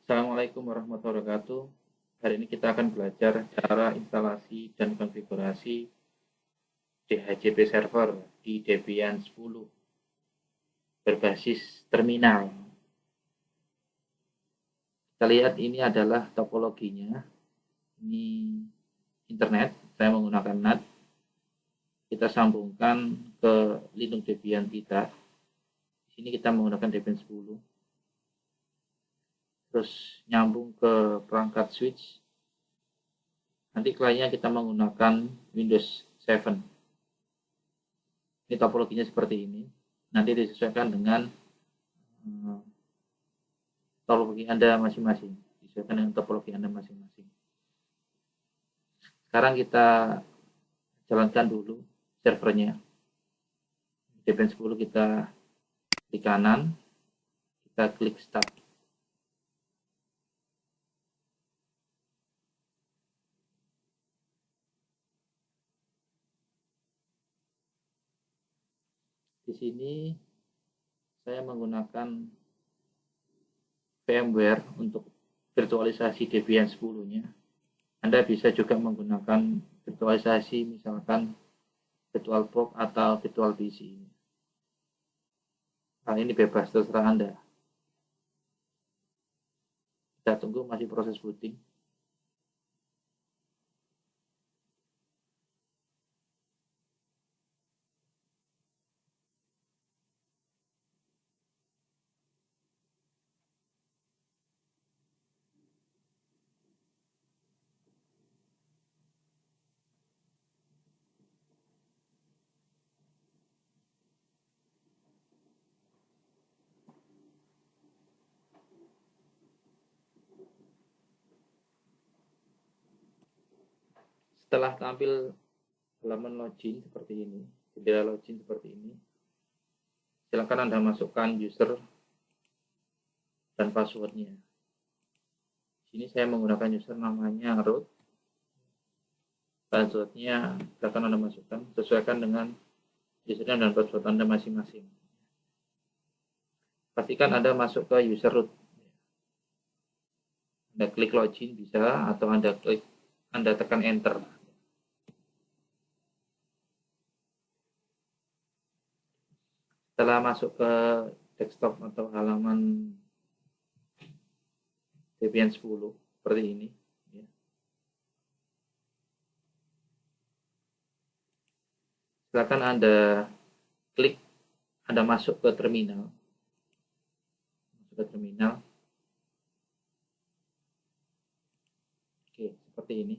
Assalamualaikum warahmatullahi wabarakatuh. Hari ini kita akan belajar cara instalasi dan konfigurasi DHCP server di Debian 10 berbasis terminal. Kita lihat ini adalah topologinya. Ini internet, saya menggunakan NAT. Kita sambungkan ke Linux Debian kita. Di sini kita menggunakan Debian 10. Terus nyambung ke perangkat switch. Nanti kliennya kita menggunakan Windows 7. Ini topologinya seperti ini. Nanti disesuaikan dengan topologi Anda masing-masing. Disesuaikan dengan topologi Anda masing-masing. Sekarang kita jalankan dulu servernya. Debian 10 kita di kanan, kita klik start. Di sini saya menggunakan VMware untuk virtualisasi Debian 10-nya. Anda bisa juga menggunakan virtualisasi misalkan VirtualBox atau Virtual PC. Hal ini bebas, terserah Anda. Kita tunggu, masih proses booting. Setelah tampil halaman login seperti ini, jendela login seperti ini, silakan Anda masukkan user dan passwordnya. Di sini saya menggunakan user namanya root. Passwordnya silakan Anda masukkan, sesuaikan dengan username dan password Anda masing-masing. Pastikan Anda masuk ke user root. Anda klik login bisa, atau Anda tekan enter. Setelah masuk ke desktop atau halaman Debian 10 seperti ini, silakan Anda klik, Anda masuk ke terminal. Oke, seperti ini.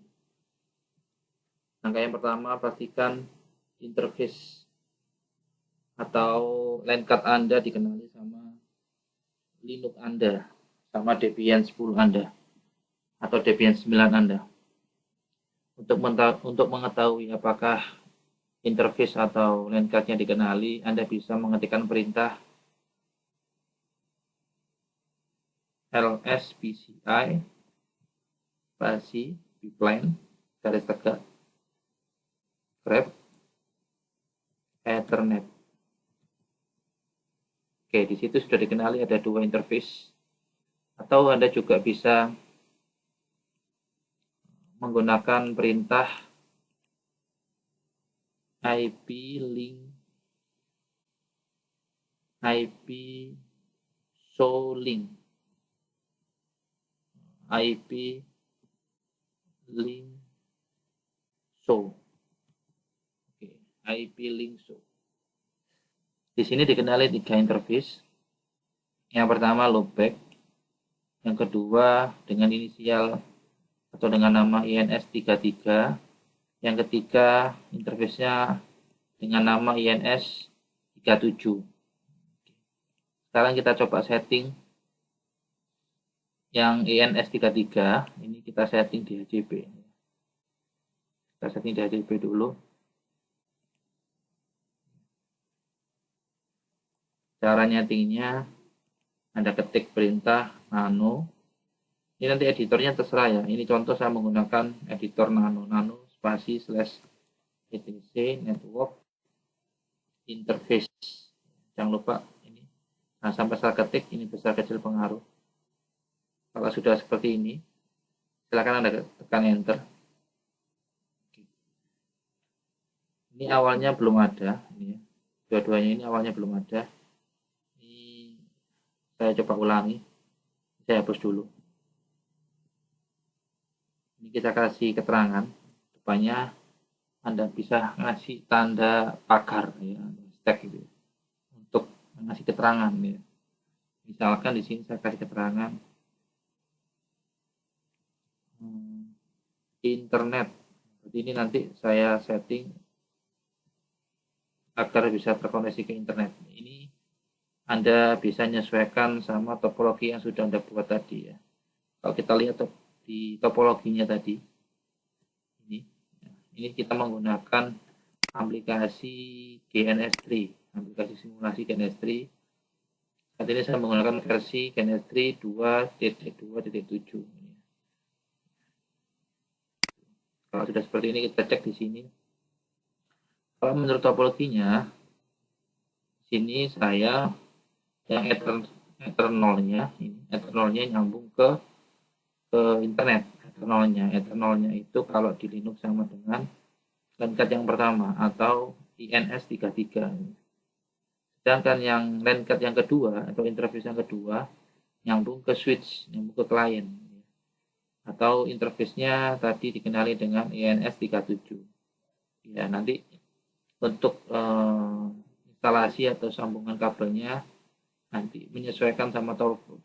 Langkah yang pertama, pastikan interface atau line card Anda dikenali sama Linux Anda, sama Debian 10 Anda atau Debian 9 Anda. Untuk mengetahui apakah interface atau line card-nya dikenali, Anda bisa mengetikkan perintah lspci spasi bplan garis tegak grep ethernet. Oke, di situ sudah dikenali ada dua interface. Atau Anda juga bisa menggunakan perintah IP show link show. Oke, IP link show. Di sini dikenali tiga interface. Yang pertama loopback, yang kedua dengan inisial atau dengan nama INS33, yang ketiga interface-nya dengan nama INS37. Sekarang kita coba setting yang INS33, ini kita setting DHCP. Kita setting DHCP dulu. Cara nyetingnya, Anda ketik perintah nano. Ini nanti editornya terserah ya. Ini contoh saya menggunakan editor nano spasi / etc network interface. Jangan lupa ini. Nah, sampai saya ketik ini besar kecil pengaruh. Kalau sudah seperti ini, silakan Anda tekan enter. Ini awalnya belum ada, ini ya. Dua-duanya ini awalnya belum ada. Ini saya coba ulangi, saya hapus dulu. Ini kita kasih keterangan, depannya Anda bisa ngasih tanda pagar ya, tag gitu untuk ngasih keterangan ya. Misalkan di sini saya kasih keterangan internet. Jadi ini nanti saya setting agar bisa terkoneksi ke internet. Ini Anda bisa menyesuaikan sama topologi yang sudah Anda buat tadi ya. Kalau kita lihat di topologinya tadi, ini kita menggunakan aplikasi GNS3, aplikasi simulasi GNS3. Saat ini saya menggunakan versi GNS3 2.2.7. Kalau sudah seperti ini, kita cek di sini. Kalau menurut topologinya, sini saya yang eternalnya nyambung ke internet. Eternalnya itu kalau di Linux sama dengan LAN-card yang pertama atau INS33. Sedangkan yang LAN-card yang kedua atau interface yang kedua nyambung ke switch, nyambung ke klien. Atau interface-nya tadi dikenali dengan INS37. Ya, nanti untuk instalasi atau sambungan kabelnya nanti menyesuaikan sama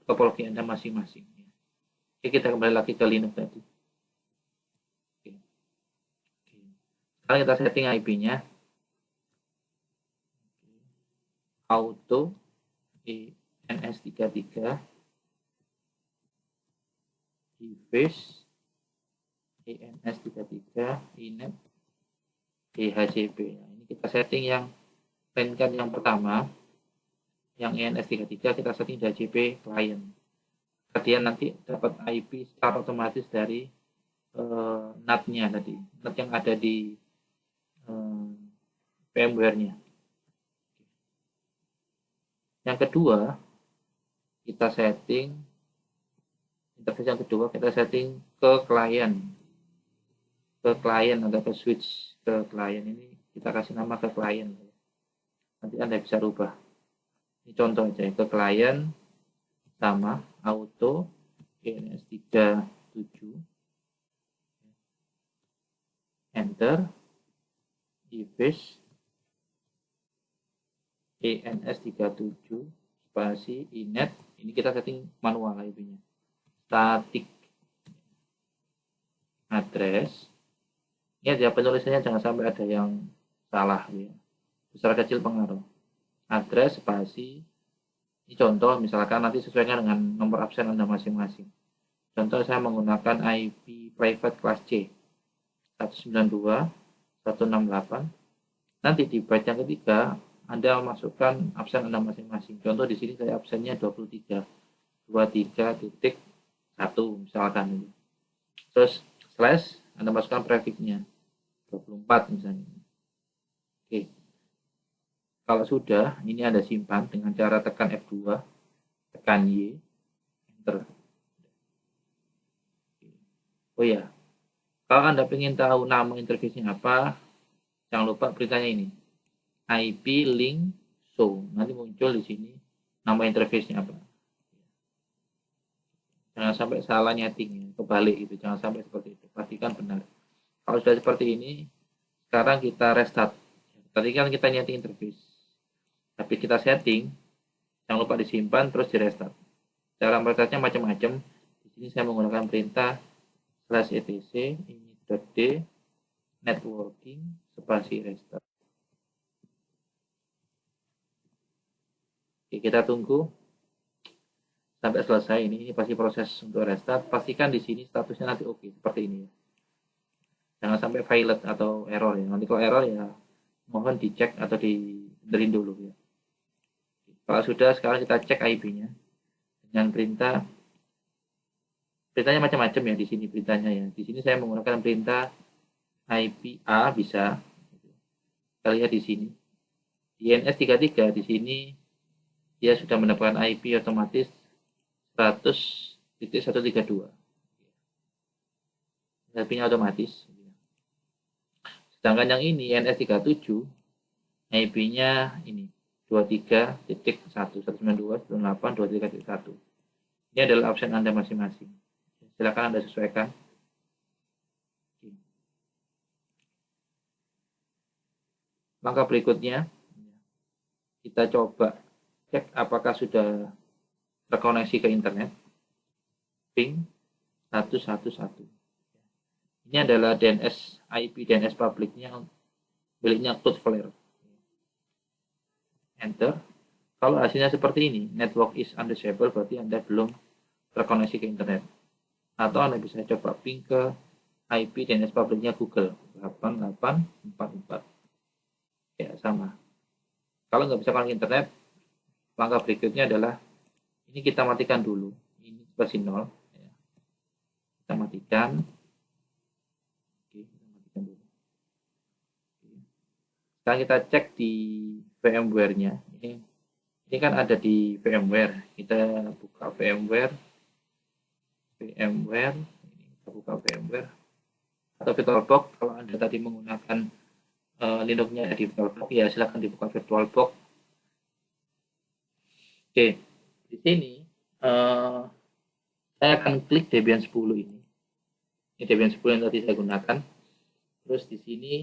topologi Anda masing-masing. Oke, kita kembali lagi ke Linux tadi. Oke. Sekarang kita setting IP-nya. Auto INS33 device INS33 inet DHCP. Ini kita setting yang LAN-card yang pertama, yang INS33 kita setting DHCP client. Kemudian nanti dapat IP secara otomatis dari NAT-nya tadi, NAT yang ada di VMware-nya. Yang kedua, kita setting interface yang kedua kita setting ke klien atau ke switch ke klien. Ini kita kasih nama ke klien. Nanti Anda bisa rubah. Ini contoh aja ke klien sama auto INS37 enter device INS37 spasi inet. Ini kita setting manual IP-nya. Static address. Ini aja penulisannya jangan sampai ada yang salah ya. Besar kecil pengaruh. Address spasi. Ini contoh, misalkan nanti sesuaikan dengan nomor absen Anda masing-masing. Contoh saya menggunakan IP private kelas C 192.168. Nanti di byte yang ketiga Anda masukkan absen Anda masing-masing. Contoh di sini saya absennya 23.1 misalkan ini. Terus slash Anda masukkan prefixnya 24 misalnya. Oke. Kalau sudah, ini Anda simpan dengan cara tekan F2, tekan Y, enter. Oh ya, kalau Anda ingin tahu nama interface-nya apa, jangan lupa perintahnya ini. IP link show. Nanti muncul di sini nama interface-nya apa. Jangan sampai salah nyeting, kebalik gitu. Jangan sampai seperti itu. Pastikan benar. Kalau sudah seperti ini, sekarang kita restart. Tadi kan kita nyeting interface. Tapi kita setting, jangan lupa disimpan terus di restart. Cara merestartnya macam-macam. Di sini saya menggunakan perintah /etc ini.d networking spasi restart. Oke, kita tunggu sampai selesai. Ini pasti proses untuk restart. Pastikan di sini statusnya nanti oke seperti ini. Jangan sampai violet atau error ya. Nanti kalau error ya mohon dicek atau dibenerin dulu ya. Kalau sudah, sekarang kita cek IP-nya dengan perintahnya macam-macam ya di sini perintahnya ya. Di sini saya menggunakan perintah IP A bisa. Kita lihat di sini. Di INS33 di sini dia sudah mendapatkan IP otomatis 100 192. IP-nya otomatis. Sedangkan yang ini NS37 IP-nya ini 23.192.168.23.1. Ini adalah absen Anda masing-masing. Silakan Anda sesuaikan. Langkah berikutnya, kita coba cek apakah sudah terkoneksi ke internet. Ping 111. Ini adalah DNS IP DNS publiknya miliknya Cloudflare. Enter. Kalau hasilnya seperti ini, network is undisable, berarti Anda belum terkoneksi ke internet. Atau Anda bisa coba ping ke IP DNS publiknya Google 8844. Ya, sama. Kalau nggak bisa connect internet, langkah berikutnya adalah ini kita matikan dulu. Ini versi 0. Ya. Kita matikan. Oke, kita matikan dulu. Oke. Sekarang kita cek di VMware-nya. Ini kan ada di VMware. Kita buka VMware. Kita buka VMware atau VirtualBox. Kalau Anda tadi menggunakan Linux-nya di VirtualBox, ya silahkan dibuka VirtualBox. Oke, di sini saya akan klik Debian 10 ini. Ini Debian 10 yang tadi saya gunakan. Terus di sini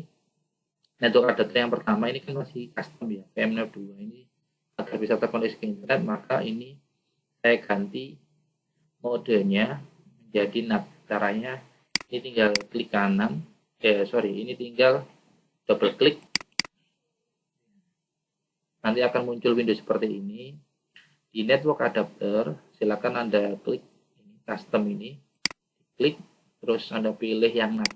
network adapter yang pertama ini kan masih custom ya, PM02 ini agar bisa terkoneksi ke internet, maka ini saya ganti modenya menjadi NAT. Caranya ini tinggal klik kanan, ini tinggal double klik, nanti akan muncul window seperti ini. Di network adapter silakan Anda klik ini, custom ini, klik, terus Anda pilih yang NAT.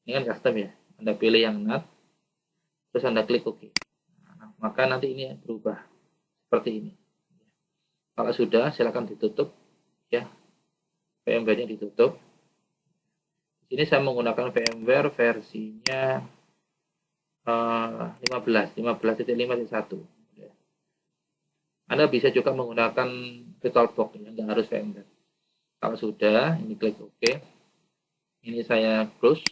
Ini kan custom ya, Anda pilih yang NAT, terus Anda klik OK. Nah, maka nanti ini berubah seperti ini. Kalau sudah, silakan ditutup ya, VMware-nya ditutup. Di sini saya menggunakan VMware versinya 15.5.1. Anda bisa juga menggunakan VirtualBox, yang nggak harus VMware. Kalau sudah, ini klik OK. Ini saya close.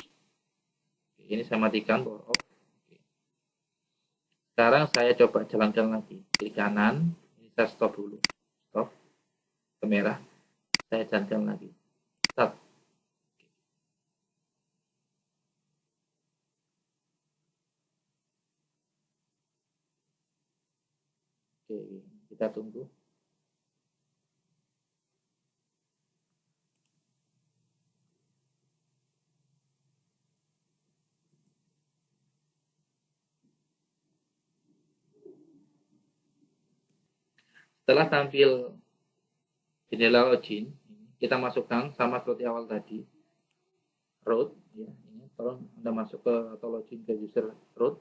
Ini saya matikan power off. Sekarang saya coba jalan-jalan lagi. Klik kanan. Ini saya stop dulu. Stop. Ke merah. Saya jalan-jalan lagi. Stop. Oke, kita tunggu. Setelah tampil jendela login, kita masukkan sama seperti awal tadi, root. Ya, ini tolong Anda masuk ke atau login ke user root.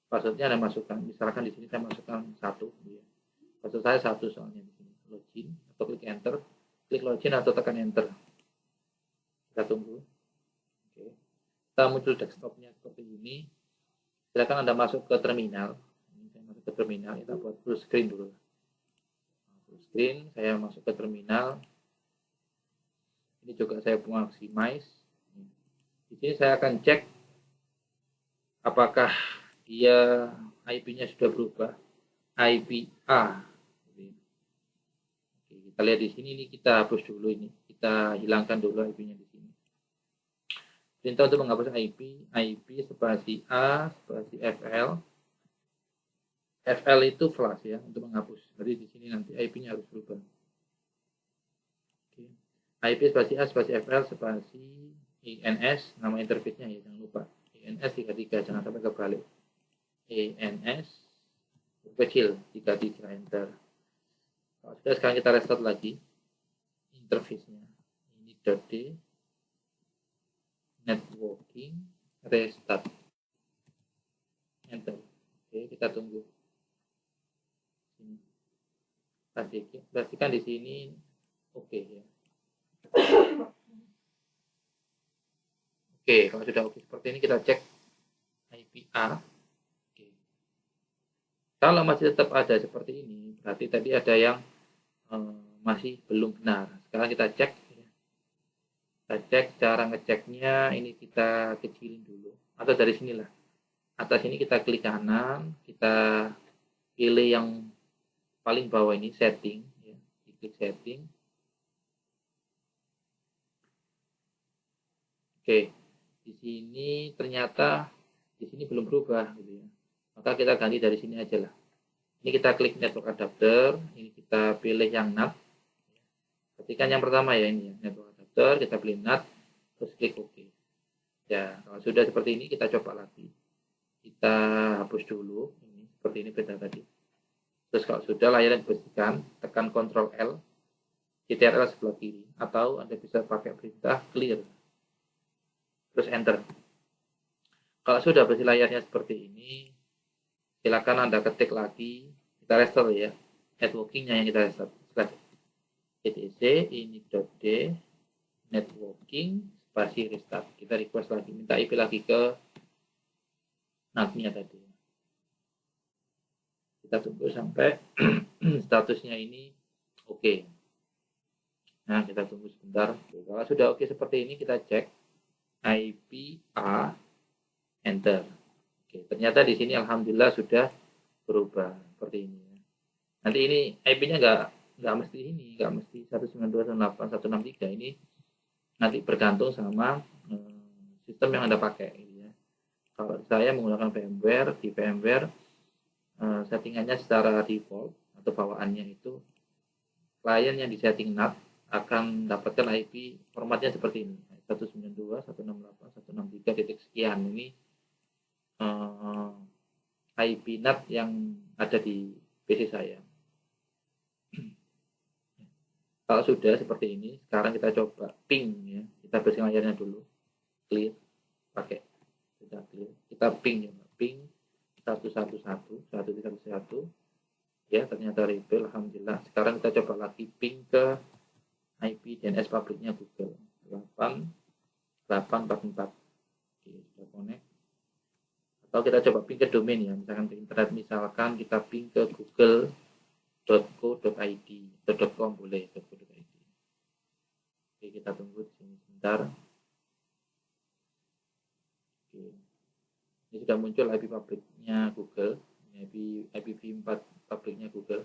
Passwordnya Anda masukkan. Misalkan di sini saya masukkan 1. Ya. Password saya 1 soalnya di sini. Login atau klik enter. Klik login atau tekan enter. Kita tunggu. Oke. Kita muncul desktopnya seperti ini. Silakan Anda masuk ke terminal. Ini saya masuk ke terminal. Kita buat full screen dulu. Full screen. Saya masuk ke terminal. Ini juga saya maximize. Di sini saya akan cek apakah dia IP-nya sudah berubah. IP A. Oke, kita lihat di sini, ini kita hapus dulu ini. Kita hilangkan dulu IP-nya di sini. Perintah untuk menghapus IP spasi A spasi FL. FL itu flash ya, untuk menghapus. Jadi di sini nanti IP-nya harus berubah. Oke. IP spasi A spasi FL spasi INS, nama interface-nya ya, jangan lupa. INS 33, jangan sampai kebalik. INS kecil 33, enter. Sudah, sekarang kita restart lagi interface-nya. Ini .d networking restart, enter. Oke, kita tunggu. Pastikan di sini oke ya. Oke, kalau sudah oke seperti ini, kita cek IP A. Oke. Kalau masih tetap ada seperti ini, berarti tadi ada yang masih belum benar. Sekarang kita cek. Kita cek cara ngeceknya, ini kita kecilin dulu. Atau dari sinilah. Atas ini kita klik kanan, kita pilih yang paling bawah ini, setting. Ya. Klik setting. Oke, di sini ternyata di sini belum berubah gitu ya. Maka kita ganti dari sini aja lah. Ini kita klik network adapter, ini kita pilih yang NAT. Ketikkan yang pertama ya ini ya, network adapter, kita pilih NAT, terus klik OK. Ya, kalau sudah seperti ini kita coba lagi. Kita hapus dulu, ini seperti ini beda tadi. Terus kalau sudah layarnya dibersihkan, tekan Ctrl L, CTRL sebelah kiri, atau Anda bisa pakai perintah clear. Terus enter. Kalau sudah bersih layarnya seperti ini, silakan Anda ketik lagi, kita restore ya, networkingnya yang kita restore. etc ini.d networking spasi restart. Kita request lagi, minta IP lagi ke NAT-nya tadi. Kita tunggu sampai statusnya ini oke. Nah, kita tunggu sebentar. Kalau sudah oke seperti ini, kita cek IP A, enter. Oke, ternyata di sini alhamdulillah sudah berubah seperti ini. Nanti ini IP-nya nggak mesti ini, nggak mesti 192.168.163. Ini nanti bergantung sama sistem yang Anda pakai. Ya. Kalau saya menggunakan VMware, di VMware settingannya secara default atau bawaannya itu klien yang disetting NAT akan dapatkan IP formatnya seperti ini, 192.168.163 titik sekian. Ini IP NAT yang ada di PC saya. Kalau sudah seperti ini, sekarang kita coba ping ya. Kita bersihkan layarnya dulu, clear, pakai sudah clear. Kita ping ya, ping 111.131 ya, ternyata refill, alhamdulillah. Sekarang kita coba lagi ping ke IP DNS publiknya Google 8844. Oke, sudah connect. Atau kita coba ping ke domain ya, misalkan ke internet, misalkan kita ping ke google.co.id atau .com boleh, .co.id. Oke, kita tunggu di sini sebentar. Oke. Ini sudah muncul IP publiknya Google, IPv4 publiknya Google.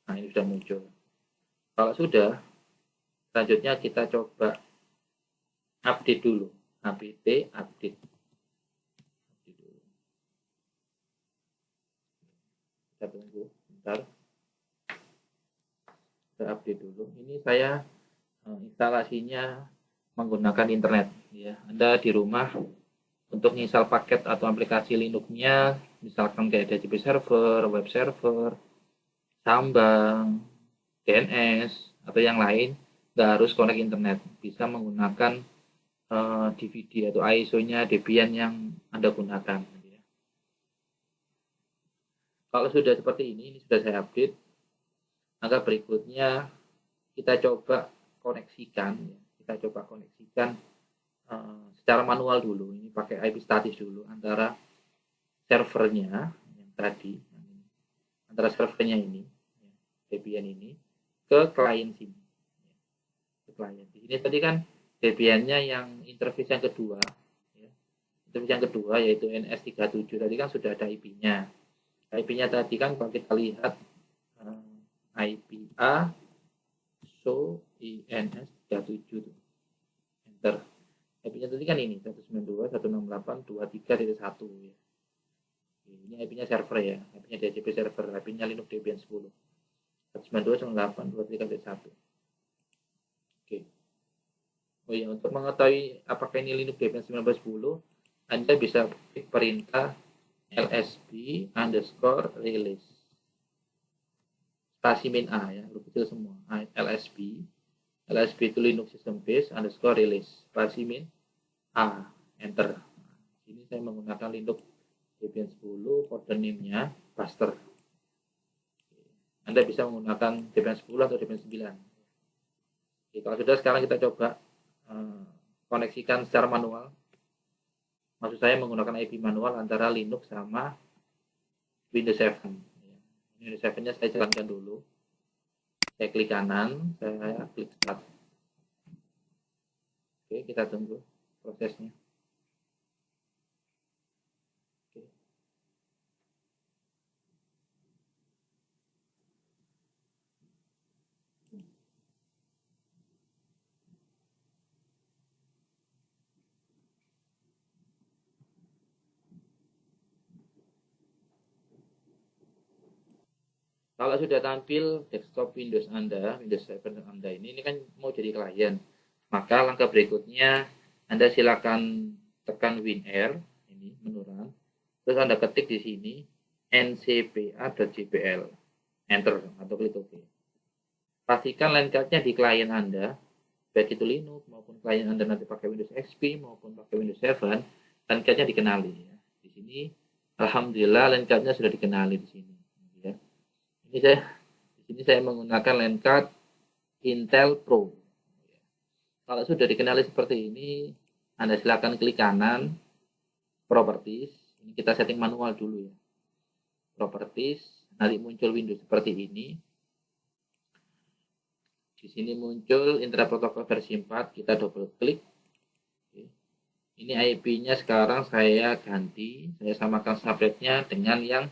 Nah, ini sudah muncul. Kalau sudah, selanjutnya kita coba update dulu. apt update. Kita tunggu bentar. Kita update dulu. Ini saya instalasinya menggunakan internet. Ya, Anda di rumah untuk install paket atau aplikasi Linux-nya, misalkan kayak DHCP server, web server, Sambang, DNS, atau yang lain, nggak harus connect internet. Bisa menggunakan DVD atau ISO-nya Debian yang Anda gunakan. Kalau sudah seperti ini sudah saya update, maka berikutnya kita coba koneksikan. Kita coba koneksikan secara manual dulu. Ini pakai IP statis dulu antara servernya yang tadi, antara servernya ini, Debian ini, ke klien sini. Ke klien. Di sini tadi kan Debiannya yang interface yang kedua, ya. Interface yang kedua yaitu NS37 tadi kan sudah ada IP-nya. IP-nya tadi kan kalau kita lihat IP A show INS37 enter. IP-nya tadi kan ini 192.168.23.1 ya. Ini IP-nya server ya, IP-nya DHCP server, IP-nya Linux Debian 10. 192.168.23.1. Oke. Oh ya, untuk mengetahui apakah ini Linux Debian 1910, Anda bisa klik perintah lsb_release spasi min a ya, huruf kecil semua. lsb itu Linux System Base _release spasi min a, enter. Ini saya menggunakan Linux Debian 10, kode name-nya Buster. Anda bisa menggunakan Debian 10 atau Debian 9. Oke, kalau sudah, sekarang kita coba koneksikan secara manual. Maksud saya menggunakan IP manual antara Linux sama Windows 7. Windows 7-nya saya jalankan dulu. Saya klik kanan, saya klik start. Oke, kita tunggu prosesnya. Kalau sudah tampil desktop Windows Anda, Windows 7 Anda ini kan mau jadi klien, maka langkah berikutnya Anda silakan tekan WinR, ini menu run, terus Anda ketik di sini ncpa.jpl, enter atau klik OK. Pastikan line card-nya di klien Anda, baik itu Linux maupun klien Anda nanti pakai Windows XP maupun pakai Windows 7, line card-nya dikenali. Di sini, alhamdulillah line card-nya sudah dikenali di sini. Di sini saya menggunakan line card Intel Pro. Kalau sudah dikenali seperti ini, Anda silakan klik kanan, Properties. Ini kita setting manual dulu ya. Properties, nanti muncul Windows seperti ini. Di sini muncul Internet Protocol versi 4, kita double klik. Ini IP-nya sekarang saya ganti, saya samakan subnet-nya dengan yang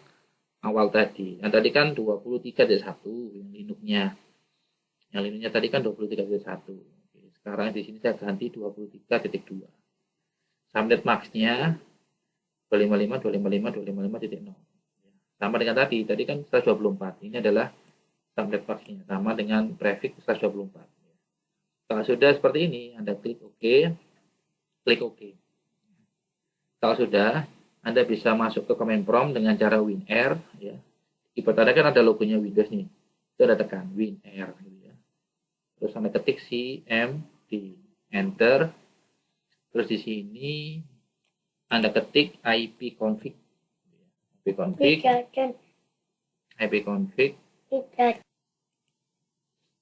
awal tadi. Yang tadi kan 23.1 yang Linux-nya. Yang Linux-nya tadi kan 23.1. Sekarang di sini saya ganti 23.2. Subnet max-nya 255.255.255.0. Sama dengan tadi kan 124. Ini adalah subnet max-nya, sama dengan prefix 124. Kalau sudah seperti ini, Anda klik OK. Klik OK. Kalau sudah, Anda bisa masuk ke command prompt dengan cara WinR. Ya. Keyboard Anda kan ada logonya Windows nih. Itu ada tekan WinR. Gitu ya. Terus Anda ketik CMD. Enter. Terus di sini Anda ketik ipconfig. ipconfig.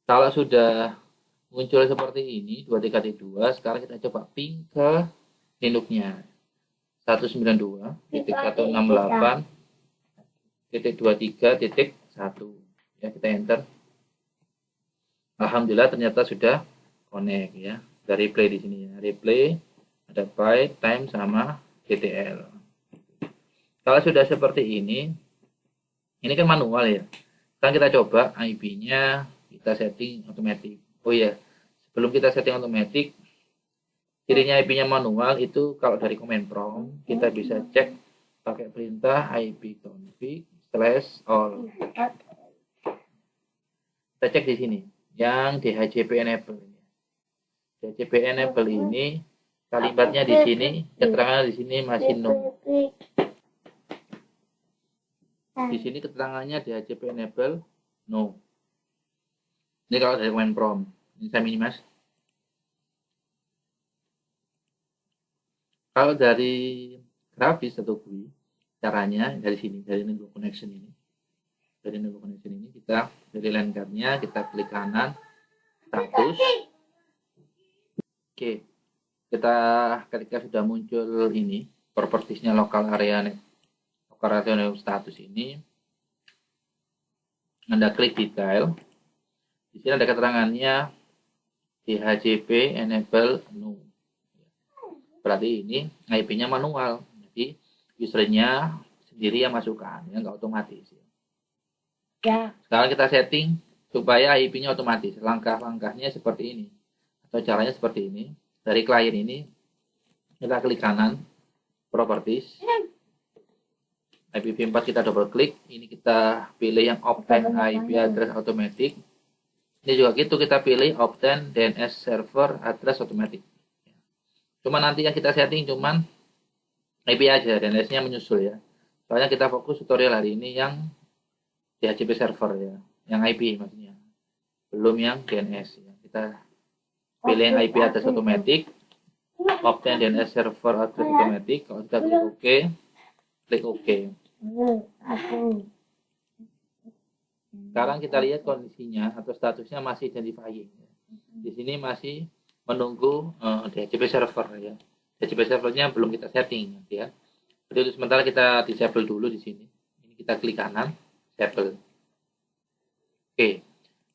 Kalau sudah muncul seperti ini, 23.2, sekarang kita coba ping ke Linux-nya. 192.168.23.1 ya, kita enter. Alhamdulillah ternyata sudah connect ya. Ada replay di sini ya. Replay, ada byte, time sama GTL. Kalau sudah seperti ini kan manual ya. Sekarang kita coba IP-nya kita setting otomatis. Oh ya, sebelum kita setting otomatis, cirinya IP-nya manual itu kalau dari command prompt kita bisa cek pakai perintah ipconfig/all. Kita cek di sini yang DHCP enable. DHCP enable ini kalimatnya di sini, keterangannya di sini masih no. Di sini keterangannya DHCP enable no. Ini kalau dari command prompt. Ini saya minimas. Kalau dari grafis atau GUI, caranya dari sini, dari network connection ini. Dari network connection ini kita dari line card-nya kita klik kanan, status. Oke. Kita ketika sudah muncul ini, propertiesnya local area network status ini, Anda klik detail. Di sini ada keterangannya DHCP enable no. Berarti ini IP-nya manual. Jadi usernya sendiri yang masukkan, ya nggak otomatis. Ya. Sekarang kita setting supaya IP-nya otomatis. Langkah-langkahnya seperti ini. Atau caranya seperti ini. Dari klien ini kita klik kanan, properties. IPv4 kita double klik. Ini kita pilih yang obtain IP address automatic. Ini juga gitu, kita pilih obtain DNS server address automatic. Cuma nanti yang kita setting cuman IP aja, DNS-nya menyusul ya. Soalnya kita fokus tutorial hari ini yang DHCP server ya, yang IP maksudnya. Belum yang DNS ya. Kita pilih yang IP address automatic, obtain DNS server address automatic. Kalau kita klik OK, klik OK. Sekarang kita lihat kondisinya atau statusnya masih identifying. Di sini masih menunggu DHCP server ya. DHCP servernya belum kita setting ya. Jadi untuk sementara kita disable dulu di sini. Ini kita klik kanan, disable. Oke.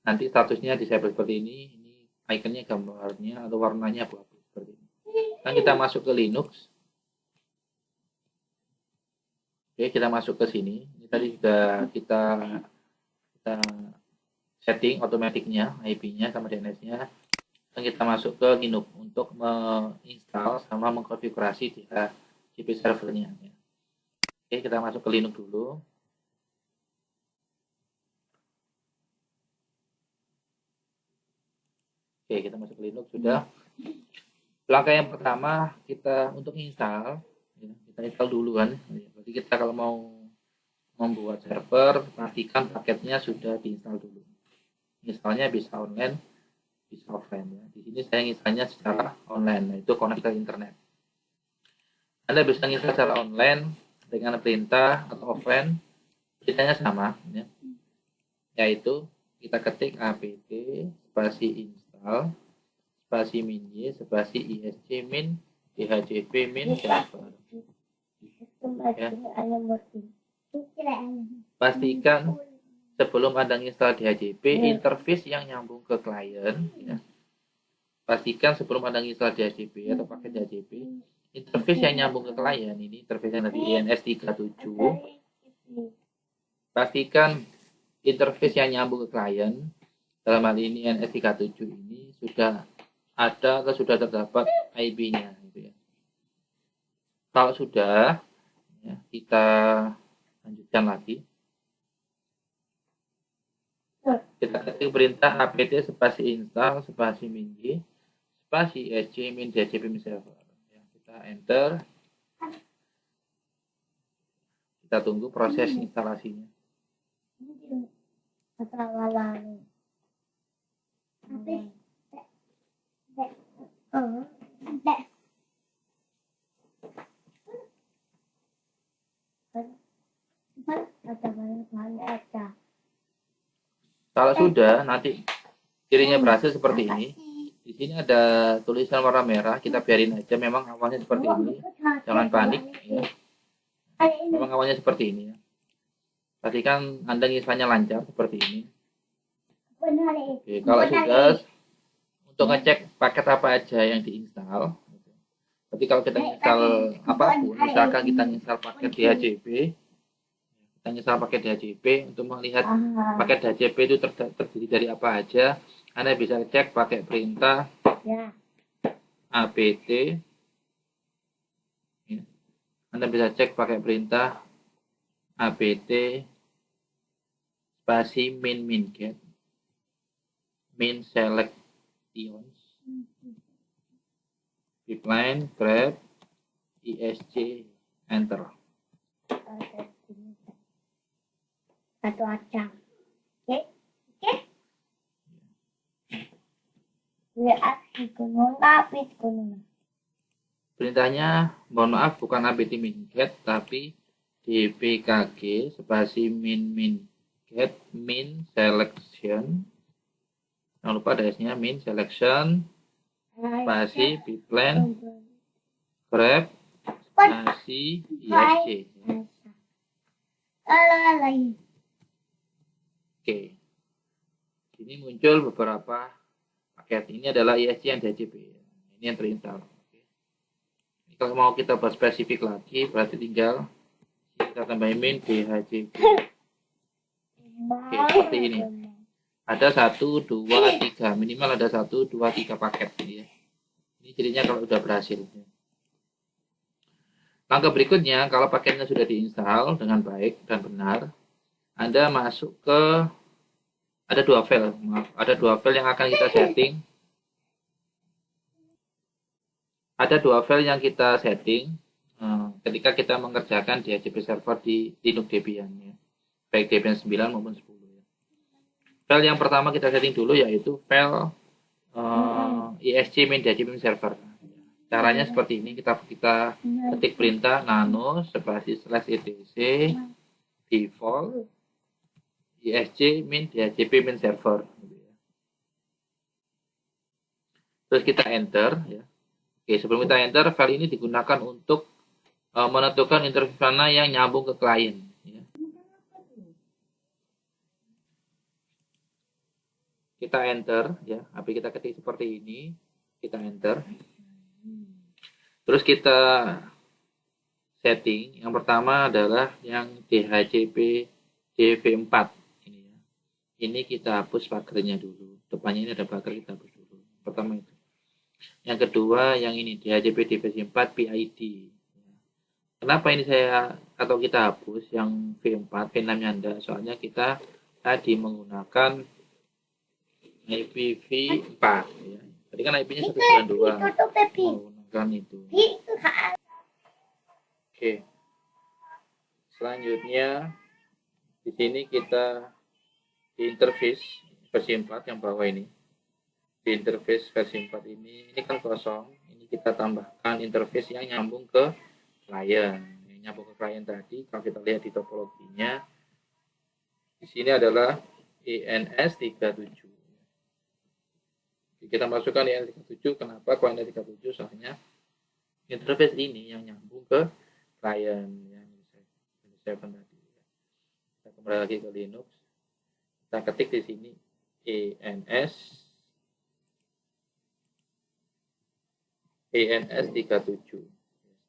nanti statusnya disable seperti ini ikonnya, gambarnya atau warnanya abu-abu seperti ini. Nah, kita masuk ke Linux. Oke, kita masuk ke sini. Ini tadi sudah kita setting otomatiknya, IP-nya sama DNS-nya. Dan kita masuk ke Linux untuk menginstal sama mengkonfigurasi DHCP servernya. Oke, kita masuk ke Linux dulu. Oke, kita masuk ke Linux sudah. Langkah yang pertama kita untuk install, ya, kita install dulu kan. Jadi kita kalau mau membuat server, pastikan paketnya sudah diinstal dulu. Installnya bisa online, bisa offline. Ya. Di sini saya installnya secara online, nah, itu connect ke internet. Anda bisa install secara online dengan perintah atau offline, perintahnya sama, ya. Yaitu kita ketik apt spasi install spasi -y spasi isc min dhcp min server. Ya. Pastikan sebelum Anda install DHCP, interface yang nyambung ke klien, ya. Pastikan sebelum Anda install DHCP atau pakai DHCP, interface yang nyambung ke klien ini interface yang dari INS37. Pastikan interface yang nyambung ke klien dalam hal ini INS37 ini sudah ada atau sudah terdapat IP-nya, gitu ya. Kalau sudah, ya, kita lanjutkan lagi. Kita ketik perintah apt spasi install spasi -y spasi isc min dhcp min server. Ya, kita enter. Kita tunggu proses instalasinya. Kalau sudah, nanti cirinya berhasil seperti ini. Di sini ada tulisan warna merah, kita biarin aja. Memang awalnya seperti ini, jangan panik. Ya. Memang awalnya seperti ini. Ya. Pastikan Anda installnya lancar seperti ini. Oke, kalau sudah, untuk ngecek paket apa aja yang diinstal. Tapi kalau kita install apapun, misalkan kita install paket DHCP, kita install paket DHCP untuk melihat paket DHCP itu terdiri dari apa aja, Anda bisa cek pakai perintah apt. Anda bisa cek pakai perintah apt spasi min-get min selections pipeline grep isc enter. Satu acang. Oke. Oke. Perintahnya, mohon maaf, bukan apt min-get tapi dpkg spasi min-get min selection. Jangan lupa ada S-nya, min selection spasi pipeline grep spasi isc. Oke. Ini muncul beberapa paket. Ini adalah ISC yang DHCP. Ini yang terinstall. Ini kalau mau kita buat spesifik lagi, berarti tinggal kita tambahin min DHCP. Oke, seperti ini. Ada 1, 2, 3. Minimal ada 1, 2, 3 paket. Ya. Ini jadinya kalau sudah berhasil. Langkah berikutnya, kalau paketnya sudah diinstal dengan baik dan benar, Anda masuk ke, ada dua file yang akan kita setting. Ada dua file yang kita setting ketika kita mengerjakan DHCP server di Linux Debian, ya. Baik Debian 9 maupun 10. Ya. File yang pertama kita setting dulu yaitu file isc min dhcp min server. Caranya seperti ini, kita ketik perintah nano spasi /etc default isc min dhcp min server. Terus kita enter, ya. Oke, sebelum kita enter, file ini digunakan untuk menentukan interface mana yang nyambung ke klien. Ya. kita enter ya, API kita ketik seperti ini, kita enter. Terus kita setting. Yang pertama adalah yang DHCP DV4 ini ya. Ini kita hapus pagernya dulu. Depannya ini ada pagar, kita hapus dulu. Pertama itu. Yang kedua yang ini DHCP DV4 PID. Kenapa ini kita hapus yang V4, V6-nya enggak? Soalnya kita tadi menggunakan IPv4 ya. Tadi kan IP-nya 192. Menggunakan itu. Oke. Selanjutnya di sini kita di interface versi 4 yang bawah ini. Di interface versi 4 ini kan kosong. Ini kita tambahkan interface yang nyambung ke klien. Yang nyambung ke klien tadi kalau kita lihat di topologinya di sini adalah ENS37. Kita masukkan ENS37. Kenapa kok ENS37? Soalnya interface ini yang nyambung ke klien yang saya tadi. Kita kembali lagi ke Linux. Kita ketik di sini ENS37.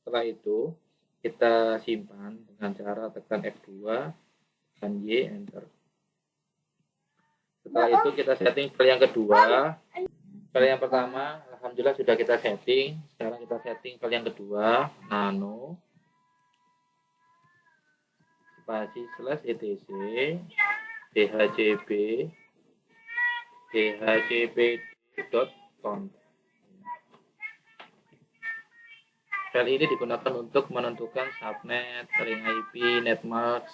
Setelah itu kita simpan dengan cara tekan F2, tekan Y, enter. Setelah itu kita setting file yang kedua. File yang pertama alhamdulillah sudah kita setting. Sekarang kita setting file yang kedua, nano spasi /etc dhcp.conf. File ini digunakan untuk menentukan subnet, ring IP, netmask,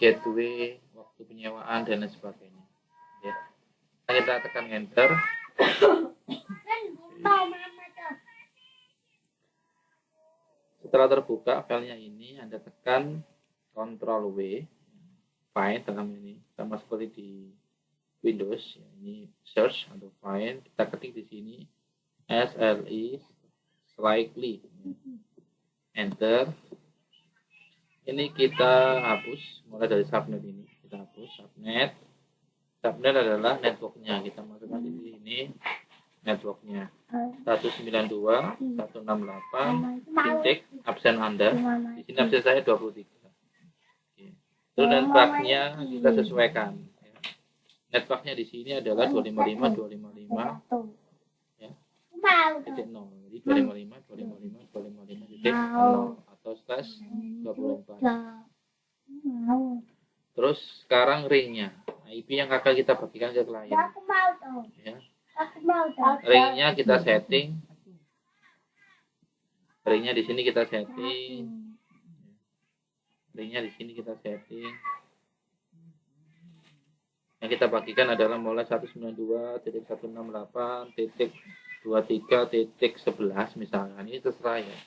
gateway, waktu penyewaan, dan lain sebagainya. Ya. Kita tekan enter. Setelah terbuka filenya ini, Anda tekan Ctrl W, find dalam ini, sama seperti di Windows. Ini search atau find. Kita ketik di sini SLI slightly, enter. Ini kita hapus mulai dari subnet ini. Kita hapus subnet. Subnet adalah networknya. Kita masukkan di sini networknya 192.168 titik absen Anda. Di sini absen saya 23. Terus networknya kita sesuaikan. Networknya di sini adalah 255.255 ya. Titik 0. Jadi 255.255.255 atau /24. Terus sekarang ringnya, IP yang akan kita bagikan ke klien. Ya. Ringnya kita setting. Ringnya di sini kita setting. Ringnya di sini kita setting. Yang kita bagikan adalah mulai 192.168.23.11 misalkan. Ini terserah ya.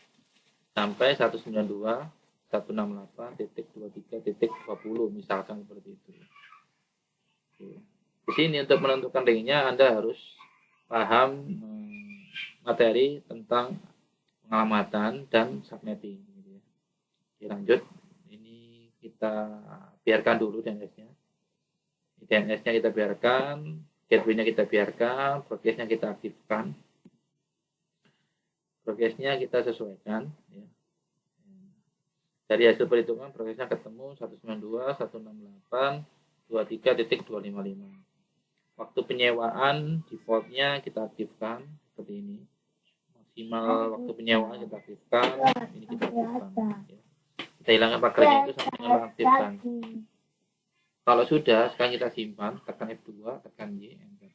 Sampai 192.168.23.20 misalkan seperti itu. Di sini untuk menentukan ringnya Anda harus paham materi tentang pengamatan dan subnetting. Lanjut, ini kita biarkan dulu DNS-nya. DNS-nya kita biarkan, gateway-nya kita biarkan, progress-nya kita aktifkan. Progress-nya kita sesuaikan. Ya. Dari hasil perhitungan progress-nya ketemu 192.168.23.255. Waktu penyewaan default-nya kita aktifkan seperti ini. Maksimal waktu penyewaan kita aktifkan. Ini kita aktifkan. Ya. Kita hilangkan pagarnya itu sampai dengan aktifkan. Kalau sudah, sekarang kita simpan, tekan F2, tekan Y, enter.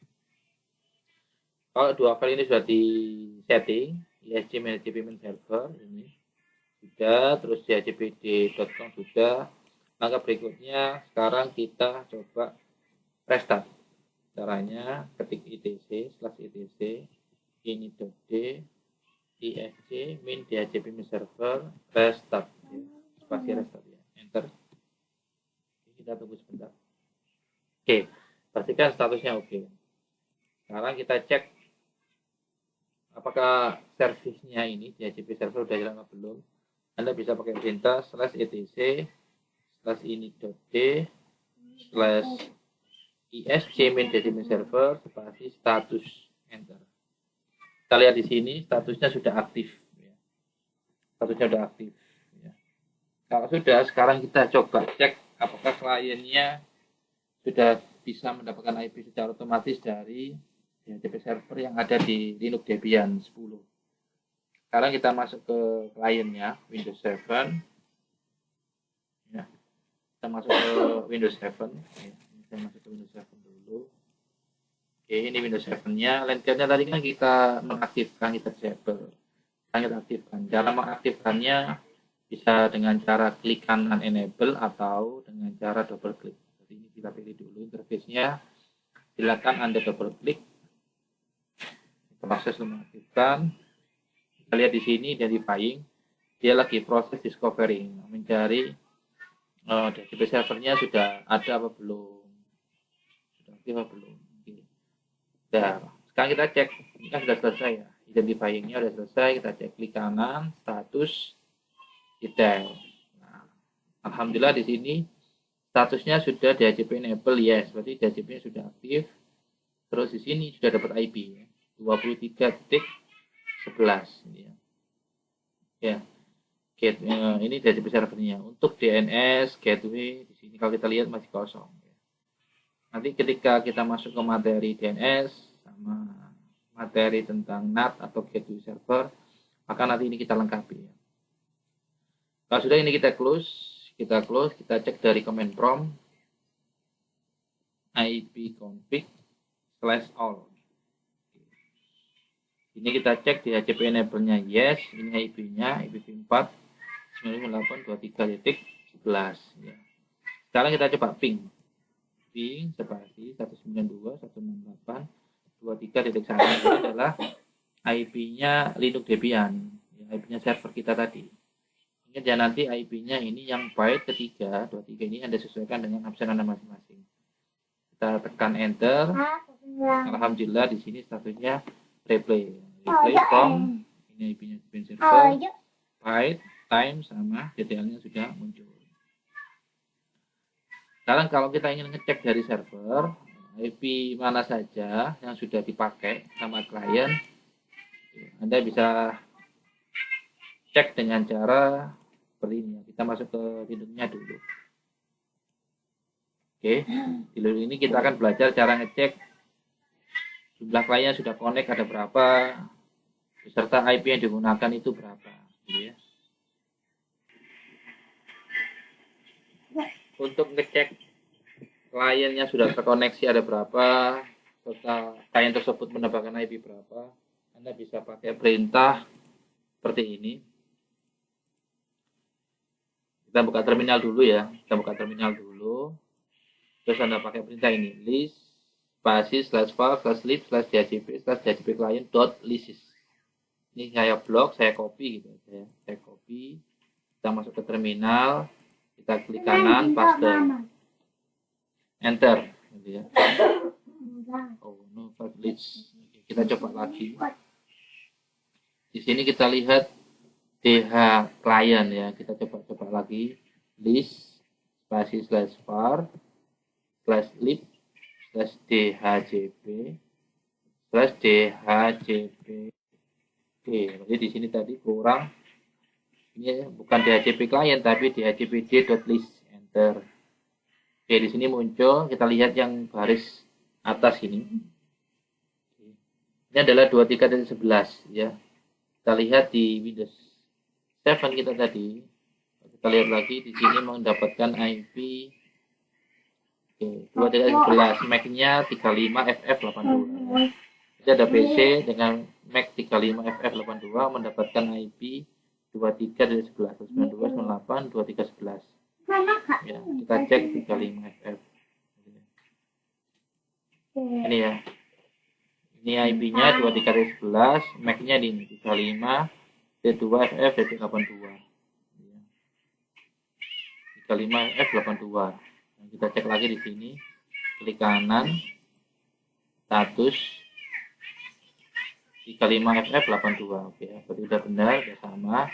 Kalau dua file ini sudah di setting, ISC manage payment server ini sudah, terus dhcpd.com sudah. Maka berikutnya sekarang kita coba restart. Caranya ketik etc/etc ini.d isc min dhcp server restart ya. Spasi restart ya. Enter. Kita tunggu sebentar. Oke, pastikan statusnya oke. Sekarang kita cek apakah servisnya ini dhcp server sudah jalan atau belum. Anda bisa pakai perintah /etc/ini.d iscmain server spasi status enter. Kita lihat di sini statusnya sudah aktif. Statusnya sudah aktif. Kalau sudah, sekarang kita coba cek apakah kliennya sudah bisa mendapatkan IP secara otomatis dari DHCP server yang ada di Linux Debian 10. Sekarang kita masuk ke kliennya Windows 7. Ya. Kita masuk ke Windows 7. Ya. Kita masuk ke Windows 7 dulu. Oke, ini Windows 7-nya. Lainnya tadi kan kita mengaktifkan, kita disable. Kita aktifkan. Cara mengaktifkannya bisa dengan cara klik kanan enable atau dengan cara double klik. Jadi ini kita pilih dulu interface-nya. Silakan Anda double klik. Proses mengaktifkan. Kita lihat di sini identifying. Dia lagi proses discovering, mencari DHCP servernya sudah ada apa belum. Sudah aktif apa belum. Oke. Nah, sekarang kita cek. Ini kan sudah selesai ya. Identifying-nya sudah selesai. Kita cek klik kanan, status, detail. Nah, alhamdulillah di sini statusnya sudah DHCP enable, yes, berarti DHCP-nya sudah aktif. Terus di sini sudah dapat IP ya, 23.11 ya. Ya. Ini DHCP servernya. Untuk DNS gateway di sini kalau kita lihat masih kosong. Nanti ketika kita masuk ke materi DNS sama materi tentang NAT atau gateway server, maka nanti ini kita lengkapi ya. Kalau sudah ini kita close, kita cek dari command prompt ipconfig/all. Ini kita cek di DHCP enable-nya yes, ini IP-nya IPv4 98.23.11 ya. Sekarang kita coba ping spasi 192.168.23.1 ini adalah IP-nya Linux Debian, ya, IP-nya server kita tadi. Ingat ya, nanti IP-nya ini yang byte ketiga, 23 ini Anda sesuaikan dengan absen Anda masing-masing. Kita tekan enter. Alhamdulillah di sini statusnya replay from ini IP-nya server, byte, time sama detailnya sudah muncul. Sekarang kalau kita ingin ngecek dari server, IP mana saja yang sudah dipakai sama klien, Anda bisa cek dengan cara seperti ini. Kita masuk ke Linux-nya dulu. Oke, di Linux ini kita akan belajar cara ngecek jumlah klien sudah connect ada berapa, beserta IP yang digunakan itu berapa. Gitu ya. Untuk ngecek kliennya sudah terkoneksi ada berapa, serta klien tersebut mendapatkan IP berapa, Anda bisa pakai perintah seperti ini. Kita buka terminal dulu ya. Terus Anda pakai perintah ini. List spasi /file/lib/dhcp/dhcp client.list. Ini saya blok, saya copy gitu ya. Saya copy. Kita masuk ke terminal. Kita klik kanan, paste. Enter. Gitu ya. Oh, no, list. Kita coba lagi. Di sini kita lihat DH client ya, kita coba lagi list spasi /var/lib/dhcp/dhcp. Oke, jadi di sini tadi kurang, ini bukan DHCP client tapi dhcpd.list. Enter. Oke, di sini muncul, kita lihat yang baris atas ini. Ini adalah 23.11 ya. Kita lihat di Windows 7 kita tadi, kita lihat lagi di sini mendapatkan IP 23.11, MAC-nya 35FF82. Jadi ada PC dengan MAC 35FF82 mendapatkan IP 23.11, 92.98.23.11. Ya, kita cek 35FF. Ini ya. Ini IP-nya 23.11, MAC-nya di 35 D2FF82. 35F82. Nah, kita cek lagi di sini. Klik kanan. Status 35FF82. Oke, berarti sudah benar, sudah sama.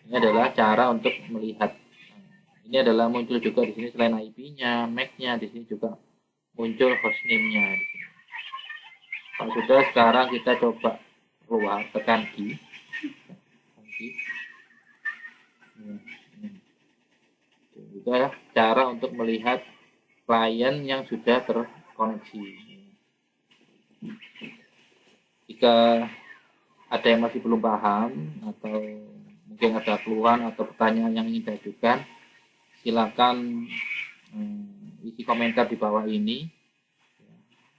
Ini adalah cara untuk melihat. Ini adalah muncul juga di sini selain IP-nya, MAC-nya, di sini juga muncul hostname-nya di sini. Kalau sudah, sekarang kita coba keluar, tekan G. Itu ya cara untuk melihat klien yang sudah terkoneksi. Jika ada yang masih belum paham atau mungkin ada keluhan atau pertanyaan yang ingin diajukan, silakan isi komentar di bawah ini.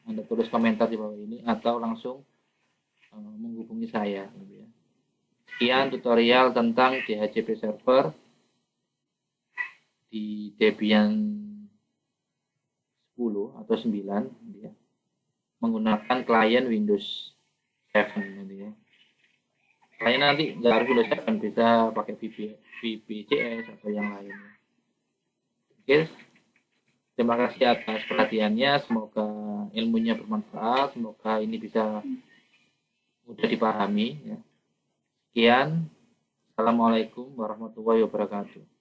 Anda tulis komentar di bawah ini atau langsung menghubungi saya. Sekian tutorial tentang DHCP server di Debian 10 atau 9 ya, menggunakan klien Windows 7 ya. Klien nanti nggak harus Windows 7, bisa pakai VPCS atau yang lain. Oke, terima kasih atas perhatiannya, semoga ilmunya bermanfaat, semoga ini bisa mudah dipahami ya. Sekian, assalamualaikum warahmatullahi wabarakatuh.